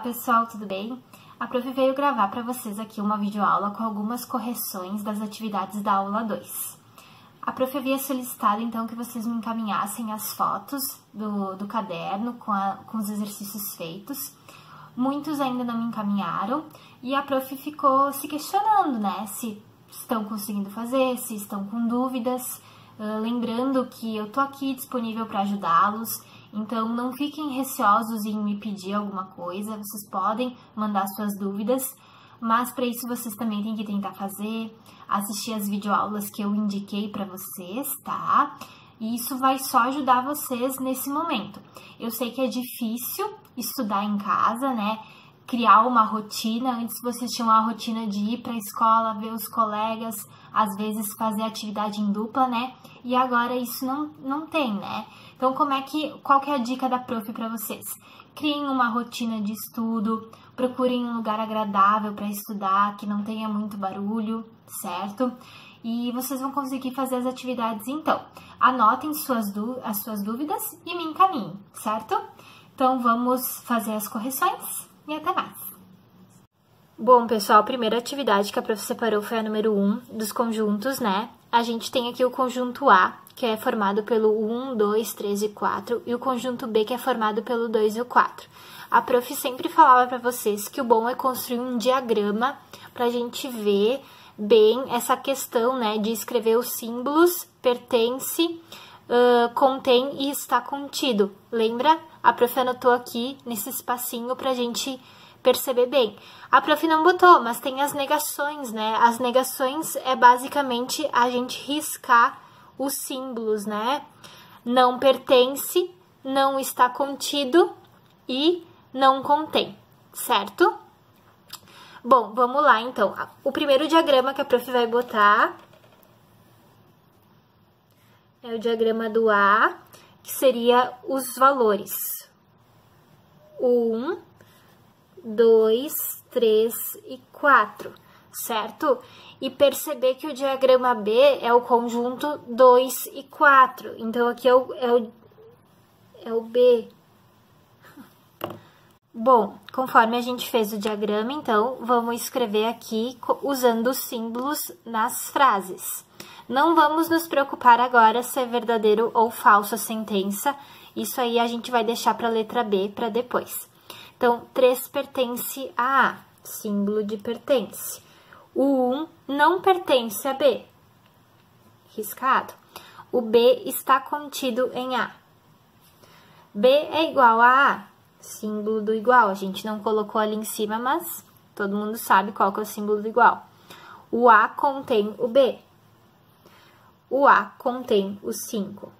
pessoal, tudo bem? A Prof veio gravar para vocês aqui uma videoaula com algumas correções das atividades da aula 2. A Prof havia solicitado então que vocês me encaminhassem as fotos do caderno com os exercícios feitos. Muitos ainda não me encaminharam e a Prof ficou se questionando, né, se estão conseguindo fazer, se estão com dúvidas. Lembrando que eu tô aqui disponível para ajudá-los, então não fiquem receosos em me pedir alguma coisa, vocês podem mandar suas dúvidas, mas para isso vocês também têm que tentar fazer, assistir as videoaulas que eu indiquei para vocês, tá? E isso vai só ajudar vocês nesse momento. Eu sei que é difícil estudar em casa, né? Criar uma rotina. Antes vocês tinham a rotina de ir para a escola, ver os colegas, às vezes fazer atividade em dupla, né? E agora isso não tem, né? Então, qual que é a dica da Prof para vocês? Criem uma rotina de estudo, procurem um lugar agradável para estudar, que não tenha muito barulho, certo? E vocês vão conseguir fazer as atividades então. Anotem as suas dúvidas e me encaminhem, certo? Então, vamos fazer as correções e até mais! Bom, pessoal, a primeira atividade que a Prof separou foi a número 1 dos conjuntos, né? A gente tem aqui o conjunto A, que é formado pelo 1, 2, 3 e 4, e o conjunto B, que é formado pelo 2 e o 4. A Prof sempre falava para vocês que o bom é construir um diagrama para a gente ver bem essa questão, né, de escrever os símbolos, pertence, contém e está contido. Lembra? A Prof anotou aqui nesse espacinho para a gente perceber bem. A Prof não botou, mas tem as negações, né? As negações é basicamente a gente riscar os símbolos, né? Não pertence, não está contido e não contém, certo? Bom, vamos lá então. O primeiro diagrama que a Prof vai botar é o diagrama do A, que seria os valores. 1, 2, 3 e 4, certo? E perceber que o diagrama B é o conjunto 2 e 4. Então, aqui é o B. Bom, conforme a gente fez o diagrama, então, vamos escrever aqui usando os símbolos nas frases. Não vamos nos preocupar agora se é verdadeiro ou falso a sentença. Isso aí a gente vai deixar para a letra B para depois. Então, 3 pertence a A, símbolo de pertence. O 1 não pertence a B, riscado. O B está contido em A. B é igual a A, símbolo do igual. A gente não colocou ali em cima, mas todo mundo sabe qual que é o símbolo do igual. O A contém o B. O A contém o 5.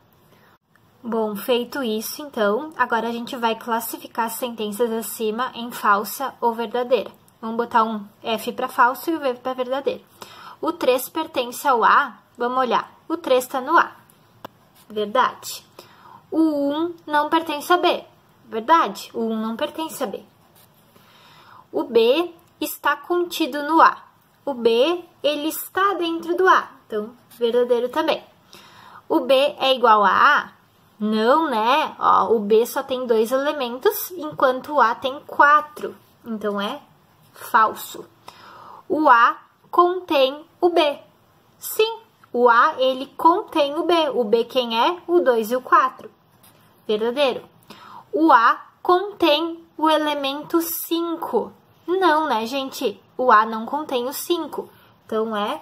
Bom, feito isso, então, agora a gente vai classificar as sentenças acima em falsa ou verdadeira. Vamos botar um F para falso e o V para verdadeiro. O 3 pertence ao A, vamos olhar. O 3 está no A, verdade. O 1 não pertence a B, verdade. O 1 não pertence a B. O B está contido no A. O B, ele está dentro do A, então, verdadeiro também. O B é igual a A? Não, né? Ó, o B só tem 2 elementos, enquanto o A tem 4. Então, é falso. O A contém o B. Sim, o A, ele contém o B. O B quem é? O 2 e o 4. Verdadeiro. O A contém o elemento 5. Não, né, gente? O A não contém o 5. Então, é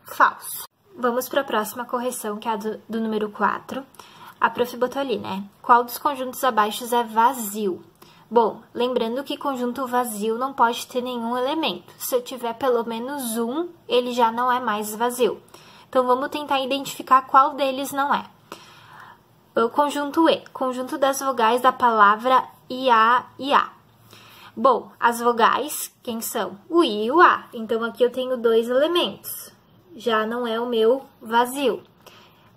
falso. Vamos para a próxima correção, que é a do número 4. A Prof botou ali, né? Qual dos conjuntos abaixo é vazio? Bom, lembrando que conjunto vazio não pode ter nenhum elemento. Se eu tiver pelo menos um, ele já não é mais vazio. Então, vamos tentar identificar qual deles não é. O conjunto E, conjunto das vogais da palavra IA e A. Bom, as vogais, quem são? O I e o A. Então, aqui eu tenho 2 elementos. Já não é o meu vazio.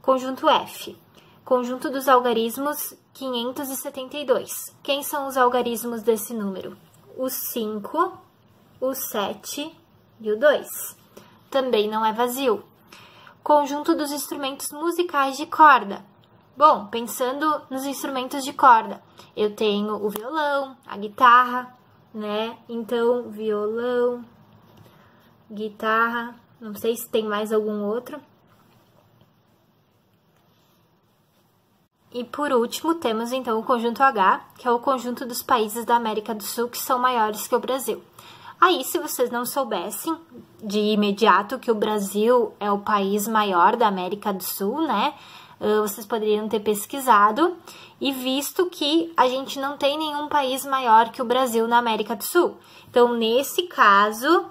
Conjunto F. Conjunto dos algarismos 572. Quem são os algarismos desse número? O 5, o 7 e o 2. Também não é vazio. Conjunto dos instrumentos musicais de corda. Bom, pensando nos instrumentos de corda, eu tenho o violão, a guitarra, né? Então, violão, guitarra, não sei se tem mais algum outro. E por último, temos então o conjunto H, que é o conjunto dos países da América do Sul que são maiores que o Brasil. Aí, se vocês não soubessem de imediato que o Brasil é o país maior da América do Sul, né? Vocês poderiam ter pesquisado e visto que a gente não tem nenhum país maior que o Brasil na América do Sul. Então, nesse caso,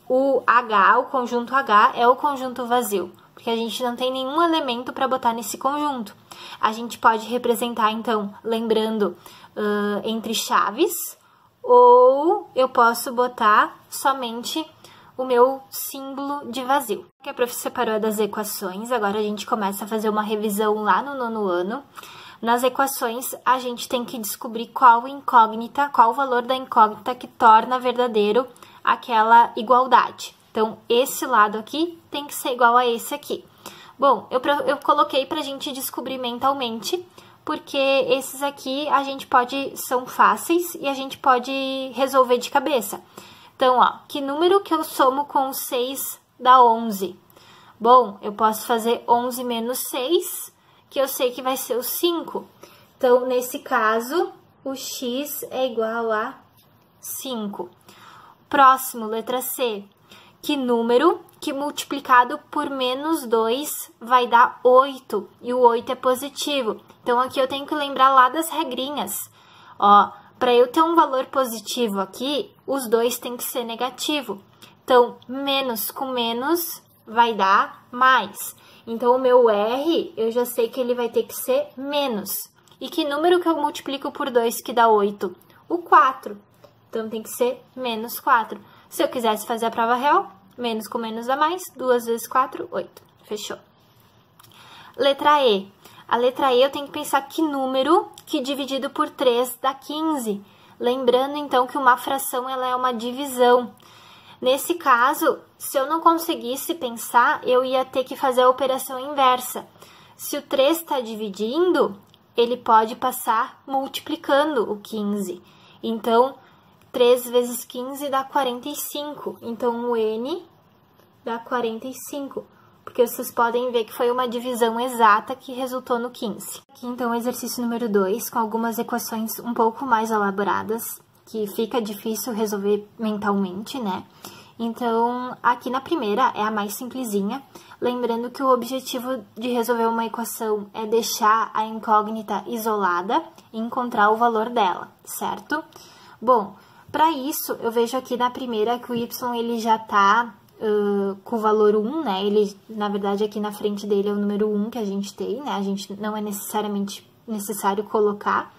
o H, o conjunto H, é o conjunto vazio, porque a gente não tem nenhum elemento para botar nesse conjunto. A gente pode representar, então, lembrando, entre chaves, ou eu posso botar somente o meu símbolo de vazio. Que a prof separou das equações, agora a gente começa a fazer uma revisão lá no 9º ano. Nas equações, a gente tem que descobrir qual o valor da incógnita que torna verdadeiro aquela igualdade. Então, esse lado aqui tem que ser igual a esse aqui. Bom, eu coloquei pra gente descobrir mentalmente, porque esses aqui são fáceis e a gente pode resolver de cabeça. Então, ó, que número que eu somo com 6 dá 11? Bom, eu posso fazer 11 menos 6, que eu sei que vai ser o 5. Então, nesse caso, o x é igual a 5. Próximo, letra C. Que número que multiplicado por menos 2 vai dar 8, e o 8 é positivo. Então, aqui eu tenho que lembrar lá das regrinhas. Ó, para eu ter um valor positivo aqui, os dois têm que ser negativo. Então, menos com menos vai dar mais. Então, o meu R, eu já sei que ele vai ter que ser menos. E que número que eu multiplico por 2 que dá 8? O 4. Então, tem que ser menos 4. Se eu quisesse fazer a prova real, menos com menos dá mais, 2 vezes 4, 8. Fechou. Letra E. A letra E eu tenho que pensar que número que dividido por 3 dá 15. Lembrando, então, que uma fração ela é uma divisão. Nesse caso, se eu não conseguisse pensar, eu ia ter que fazer a operação inversa. Se o 3 está dividindo, ele pode passar multiplicando o 15. Então, 3 vezes 15 dá 45. Então, o N dá 45. Porque vocês podem ver que foi uma divisão exata que resultou no 15. Aqui, então, o exercício número 2, com algumas equações um pouco mais elaboradas, que fica difícil resolver mentalmente, né? Então, aqui na primeira é a mais simplesinha. Lembrando que o objetivo de resolver uma equação é deixar a incógnita isolada e encontrar o valor dela, certo? Bom, para isso, eu vejo aqui na primeira que o y ele já tá com o valor 1, né? Ele, na verdade, aqui na frente dele é o número 1 que a gente tem, né? A gente não é necessariamente necessário colocar.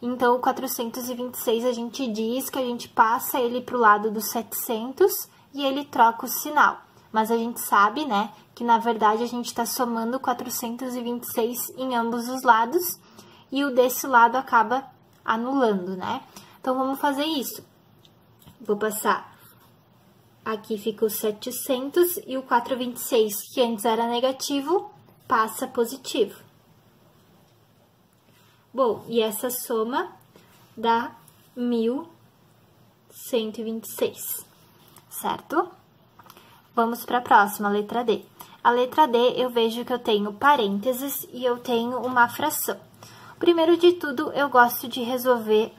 Então, o 426 a gente diz que a gente passa ele pro lado do 700 e ele troca o sinal. Mas a gente sabe, né, que na verdade a gente está somando 426 em ambos os lados e o desse lado acaba anulando, né? Então, vamos fazer isso. Vou passar, aqui fica o 700 e o 426, que antes era negativo, passa positivo. Bom, e essa soma dá 1.126, certo? Vamos para a próxima, letra D. A letra D, eu vejo que eu tenho parênteses e eu tenho uma fração. Primeiro de tudo, eu gosto de resolver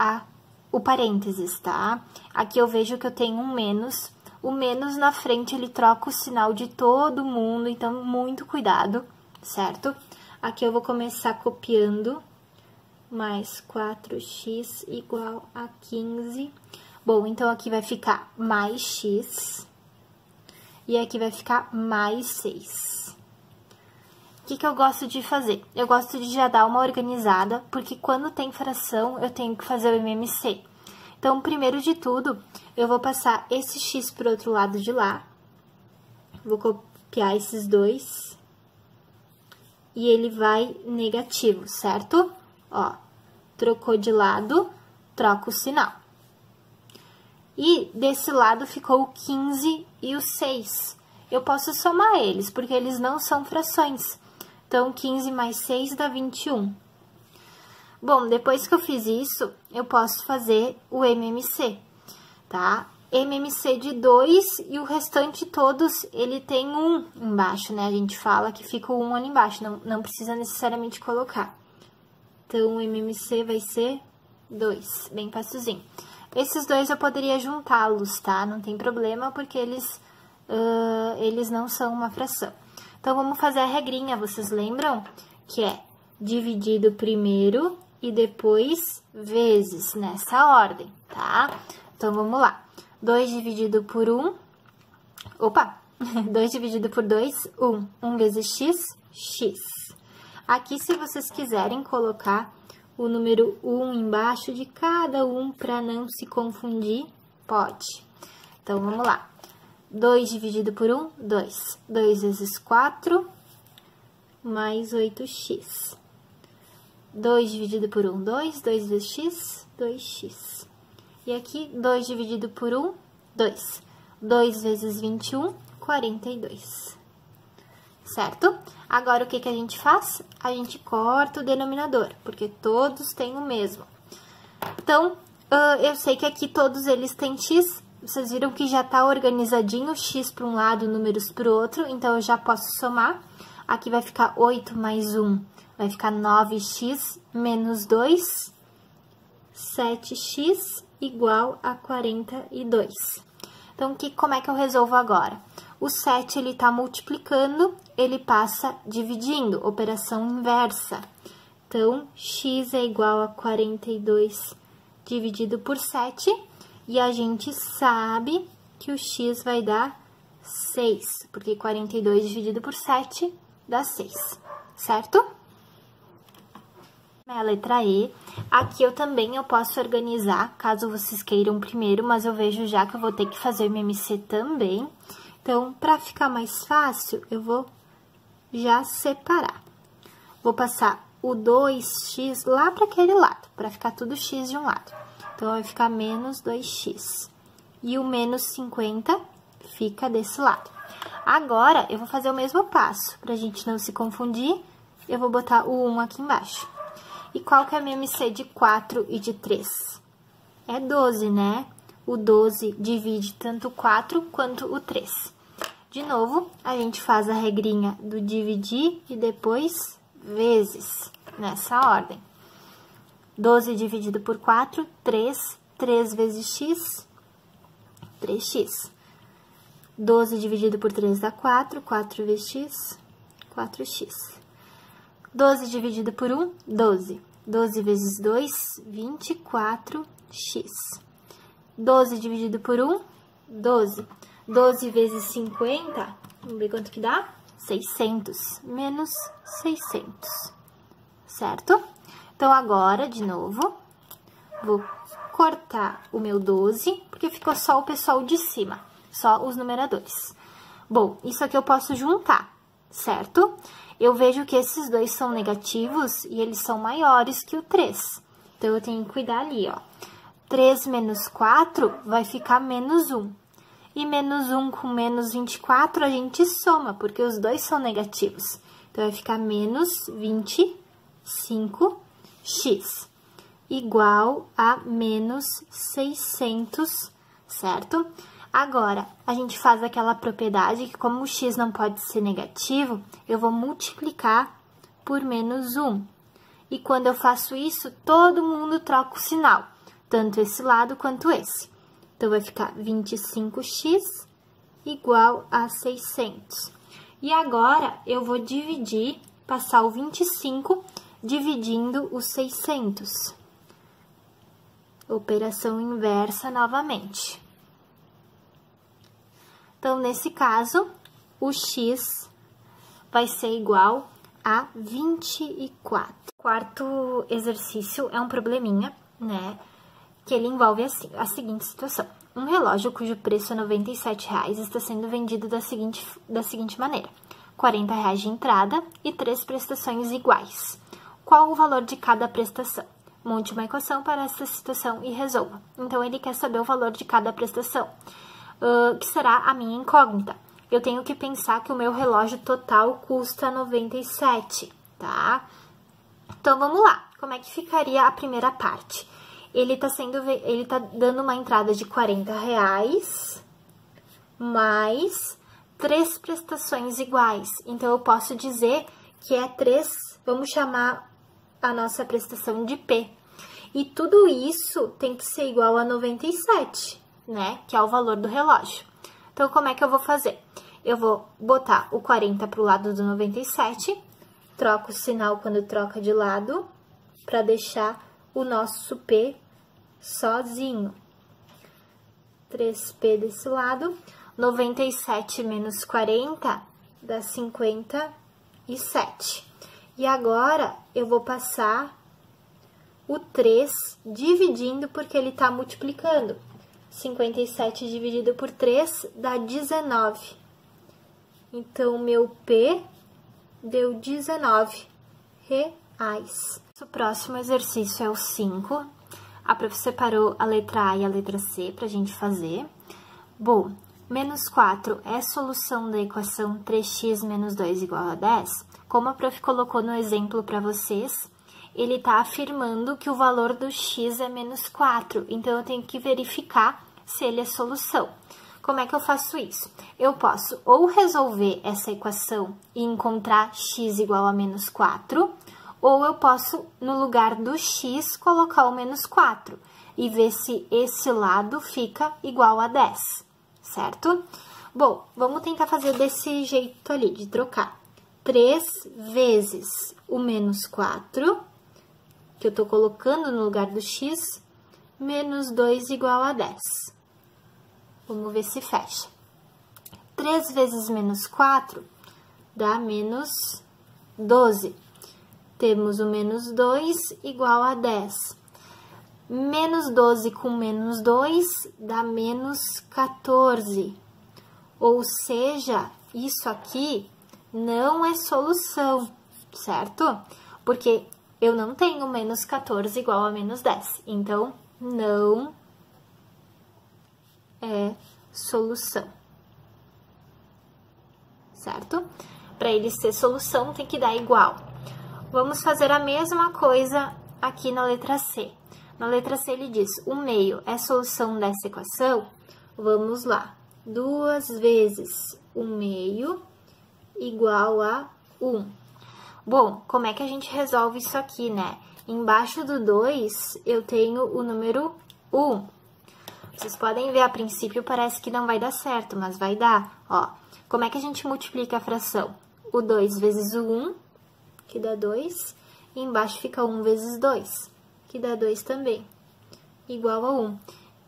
o parênteses, tá? Aqui eu vejo que eu tenho um menos. O menos na frente, ele troca o sinal de todo mundo, então muito cuidado, certo? Aqui eu vou começar copiando, mais 4x igual a 15. Bom, então aqui vai ficar mais x e aqui vai ficar mais 6. O que eu gosto de fazer? Eu gosto de já dar uma organizada, porque quando tem fração, eu tenho que fazer o MMC. Então, primeiro de tudo, eu vou passar esse x pro outro lado de lá. Vou copiar esses dois. E ele vai negativo, certo? Ó, trocou de lado, troca o sinal. E desse lado ficou o 15 e o 6. Eu posso somar eles, porque eles não são frações. Então, 15 mais 6 dá 21. Bom, depois que eu fiz isso, eu posso fazer o MMC. tá? MMC de 2 e o restante todos, ele tem 1 embaixo, né? A gente fala que fica o 1 ali embaixo, não precisa necessariamente colocar. Então, o MMC vai ser 2, bem facilzinho. Esses dois eu poderia juntá-los, tá? Não tem problema, porque eles não são uma fração. Então, vamos fazer a regrinha, vocês lembram? Que é dividido primeiro e depois vezes, nessa ordem, tá? Então, vamos lá. 2 dividido por 1, opa, 2 dividido por 2, 1. 1 vezes x, x. Aqui, se vocês quiserem colocar o número 1 embaixo de cada um para não se confundir, pode. Então, vamos lá. 2 dividido por 1, 2. 2 vezes 4, mais 8x. 2 dividido por 1, 2. 2 vezes x, 2x. E aqui, 2 dividido por 1, 2. 2 vezes 21, 42. Certo? Agora, o que a gente faz? A gente corta o denominador, porque todos têm o mesmo. Então, eu sei que aqui todos eles têm x. Vocês viram que já tá organizadinho, x para um lado, números para o outro. Então, eu já posso somar. Aqui vai ficar 8 mais 1, vai ficar 9x menos 2, 7x igual a 42. Então, como é que eu resolvo agora? O 7, ele tá multiplicando, ele passa dividindo, operação inversa. Então, x é igual a 42 dividido por 7, e a gente sabe que o x vai dar 6, porque 42 dividido por 7 dá 6, certo? A letra E, aqui eu também posso organizar, caso vocês queiram primeiro, mas eu vejo já que eu vou ter que fazer o MMC também. Então, para ficar mais fácil, eu vou já separar. Vou passar o 2x lá para aquele lado, para ficar tudo x de um lado. Então, vai ficar menos 2x. E o menos 50 fica desse lado. Agora, eu vou fazer o mesmo passo, para a gente não se confundir, eu vou botar o 1 aqui embaixo. E qual que é a MMC de 4 e de 3? É 12, né? O 12 divide tanto o 4 quanto o 3. De novo, a gente faz a regrinha do dividir e depois vezes, nessa ordem. 12 dividido por 4, 3. 3 vezes x, 3x. 12 dividido por 3 dá 4. 4 vezes x, 4x. 12 dividido por 1, 12. 12 vezes 2, 24x. 12 dividido por 1, 12. 12 vezes 50, vamos ver quanto que dá? 600, menos 600, certo? Então, agora, de novo, vou cortar o meu 12, porque ficou só o pessoal de cima, só os numeradores. Bom, isso aqui eu posso juntar, certo? Eu vejo que esses dois são negativos e eles são maiores que o 3. Então, eu tenho que cuidar ali, ó. 3 menos 4 vai ficar menos 1. E menos 1 com menos 24 a gente soma, porque os dois são negativos. Então, vai ficar menos 25x, igual a menos 600, certo? Agora, a gente faz aquela propriedade que, como o x não pode ser negativo, eu vou multiplicar por menos 1. E quando eu faço isso, todo mundo troca o sinal, tanto esse lado quanto esse. Então, vai ficar 25x igual a 600. E agora, eu vou dividir, passar o 25 dividindo os 600. Operação inversa novamente. Então, nesse caso, o x vai ser igual a 24. O quarto exercício é um probleminha, né? Que ele envolve a seguinte situação. Um relógio cujo preço é R$ 97,00 está sendo vendido da seguinte maneira. R$ 40,00 de entrada e 3 prestações iguais. Qual o valor de cada prestação? Monte uma equação para essa situação e resolva. Então, ele quer saber o valor de cada prestação, que será a minha incógnita. Eu tenho que pensar que o meu relógio total custa 97, tá? Então, vamos lá. Como é que ficaria a primeira parte? ele tá dando uma entrada de R$40 mais 3 prestações iguais. Então, eu posso dizer que é 3, vamos chamar a nossa prestação de P. E tudo isso tem que ser igual a 97, né? Que é o valor do relógio. Então, como é que eu vou fazer? Eu vou botar o 40 pro lado do 97, troco o sinal quando troca de lado, para deixar o nosso P sozinho. 3P desse lado, 97 menos 40 dá 57. E agora, eu vou passar o 3 dividindo, porque ele tá multiplicando. 57 dividido por 3 dá 19. Então, meu P deu 19 reais. O próximo exercício é o 5. A prof separou a letra A e a letra C pra gente fazer. Bom, menos 4 é solução da equação 3x menos 2 igual a 10? Como a prof colocou no exemplo para vocês, ele está afirmando que o valor do x é menos 4, então eu tenho que verificar se ele é solução. Como é que eu faço isso? Eu posso ou resolver essa equação e encontrar x igual a menos 4, ou eu posso, no lugar do x, colocar o menos 4 e ver se esse lado fica igual a 10, certo? Bom, vamos tentar fazer desse jeito ali, de trocar. 3 vezes o menos 4, que eu tô colocando no lugar do x, menos 2 igual a 10. Vamos ver se fecha. 3 vezes menos 4 dá menos 12. Temos o menos 2 igual a 10. Menos 12 com menos 2 dá menos 14. Ou seja, isso aqui não é solução, certo? Porque eu não tenho menos 14 igual a menos 10. Então, não é solução, certo? Para ele ser solução, tem que dar igual. Vamos fazer a mesma coisa aqui na letra C. Na letra C, ele diz, o meio é solução dessa equação? Vamos lá. 2 vezes o meio igual a 1. Bom, como é que a gente resolve isso aqui, né? Embaixo do 2, eu tenho o número 1. Vocês podem ver, a princípio parece que não vai dar certo, mas vai dar. Ó, como é que a gente multiplica a fração? O 2 vezes o 1, que dá 2, e embaixo fica 1 vezes 2, que dá 2 também, igual a 1.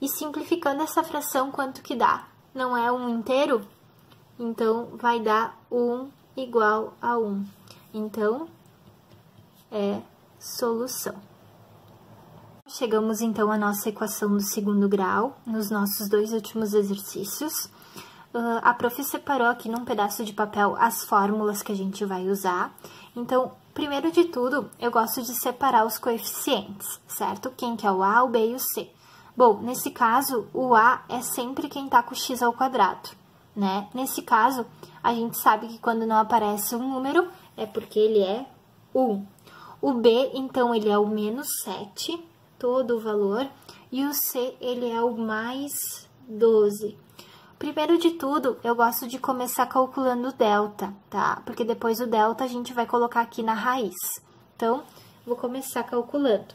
E simplificando essa fração, quanto que dá? Não é 1 inteiro? Então, vai dar 1 igual a 1. Então, é solução. Chegamos, então, à nossa equação do segundo grau, nos nossos 2 últimos exercícios. A prof separou aqui num pedaço de papel as fórmulas que a gente vai usar. Então, primeiro de tudo, eu gosto de separar os coeficientes, certo? Quem que é o A, o B e o C. Bom, nesse caso, o A é sempre quem tá com x ao quadrado, né? Nesse caso, a gente sabe que quando não aparece um número, é porque ele é 1. O B, então, ele é o menos 7, todo o valor, e o C, ele é o mais 12. Primeiro de tudo, eu gosto de começar calculando o delta, tá? Porque depois o delta a gente vai colocar aqui na raiz. Então, vou começar calculando.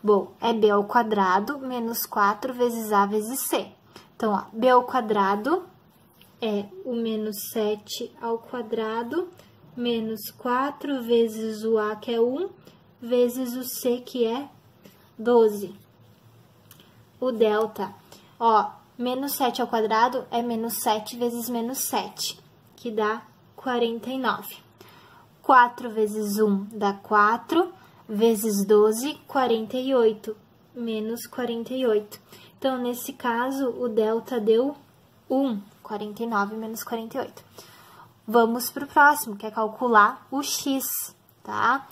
Bom, é B ao quadrado menos 4 vezes A vezes C. Então, ó, B ao quadrado é o menos 7 ao quadrado menos 4 vezes o A, que é 1, vezes o C, que é 12. O delta, ó, menos 7 ao quadrado é menos 7 vezes menos 7, que dá 49. 4 vezes 1 dá 4, vezes 12, 48, menos 48. Então, nesse caso, o delta deu 1, 49 menos 48. Vamos para o próximo, que é calcular o x, tá?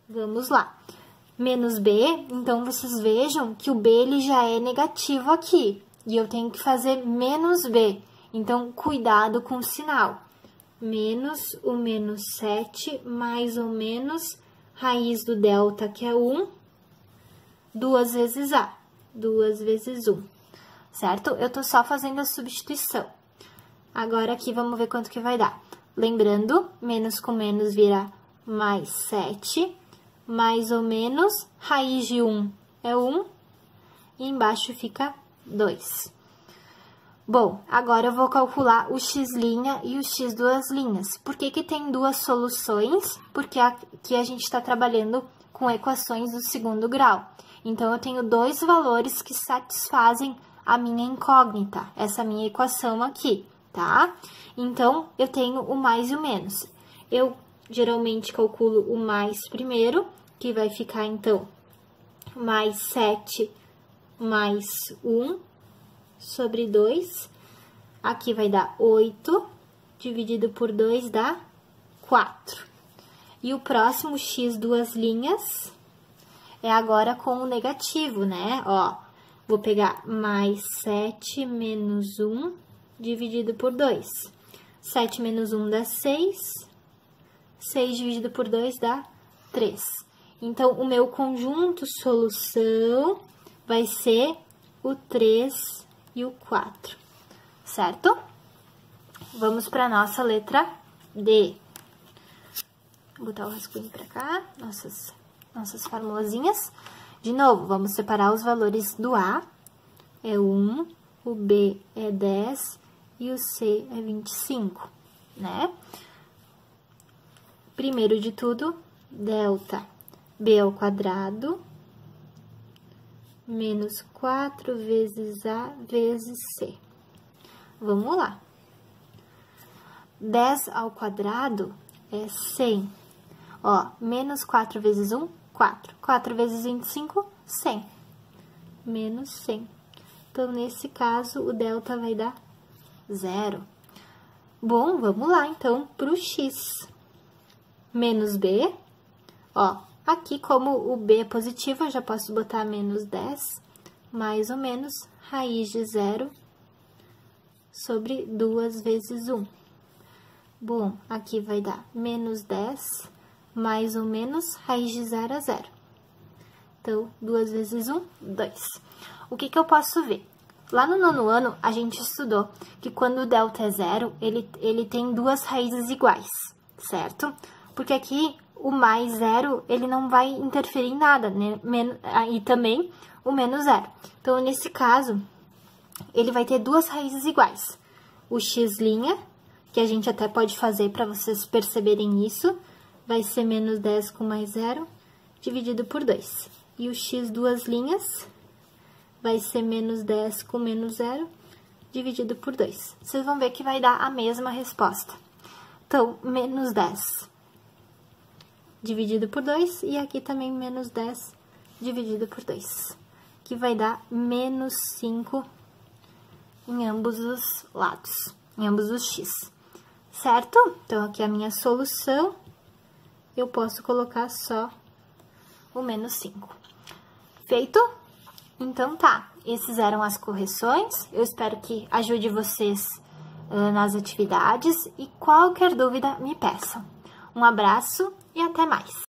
Vamos lá. Menos B, então, vocês vejam que o B ele já é negativo aqui. E eu tenho que fazer menos B. Então, cuidado com o sinal. Menos o menos 7 mais ou menos raiz do delta, que é 1, 2 vezes A, 2 vezes 1, certo? Eu tô só fazendo a substituição. Agora, aqui, vamos ver quanto que vai dar. Lembrando, menos com menos vira mais 7, mais ou menos, raiz de 1 é 1, e embaixo fica 2. Bom, agora eu vou calcular o x' e o x duas linhas. Por que que tem duas soluções? Porque aqui a gente está trabalhando com equações do segundo grau. Então, eu tenho dois valores que satisfazem a minha incógnita, essa minha equação aqui, tá? Então, eu tenho o mais e o menos. Eu geralmente calculo o mais primeiro, que vai ficar, então, mais 7 mais 1 sobre 2. Aqui vai dar 8, dividido por 2 dá 4. E o próximo x duas linhas é agora com o negativo, né? Ó, vou pegar mais 7 menos 1 dividido por 2. 7 menos 1 dá 6. 6 dividido por 2 dá 3. Então, o meu conjunto solução vai ser o 3 e o 4, certo? Vamos para a nossa letra D. Vou botar o rascunho para cá, nossas formulazinhas. De novo, vamos separar os valores do A, é 1, o B é 10 e o C é 25, né? Primeiro de tudo, delta B ao quadrado menos 4 vezes A vezes C. Vamos lá. 10 ao quadrado é 100. Ó, menos 4 vezes 1, 4. 4 vezes 25, 100. Menos 100. Então, nesse caso, o delta vai dar 0. Bom, vamos lá, então, para o x. Menos b, ó. Aqui, como o b é positivo, eu já posso botar menos 10, mais ou menos, raiz de 0 sobre 2 vezes 1. Bom, aqui vai dar menos 10, mais ou menos, raiz de 0 é 0. Então, 2 vezes 1, 2. O que que eu posso ver? Lá no nono ano, a gente estudou que quando o delta é 0, ele tem duas raízes iguais, certo? Porque aqui, o mais 0, ele não vai interferir em nada, né? E também o menos 0. Então, nesse caso, ele vai ter duas raízes iguais. O x', que a gente até pode fazer para vocês perceberem isso, vai ser menos 10 com mais 0, dividido por 2. E o x duas linhas vai ser menos 10 com menos 0, dividido por 2. Vocês vão ver que vai dar a mesma resposta. Então, menos 10 dividido por 2, e aqui também menos 10 dividido por 2, que vai dar menos 5 em ambos os lados, em ambos os x, certo? Então, aqui a minha solução, eu posso colocar só o menos 5. Feito? Então, tá. Essas eram as correções. Eu espero que ajude vocês nas atividades, e qualquer dúvida me peçam. Um abraço e até mais!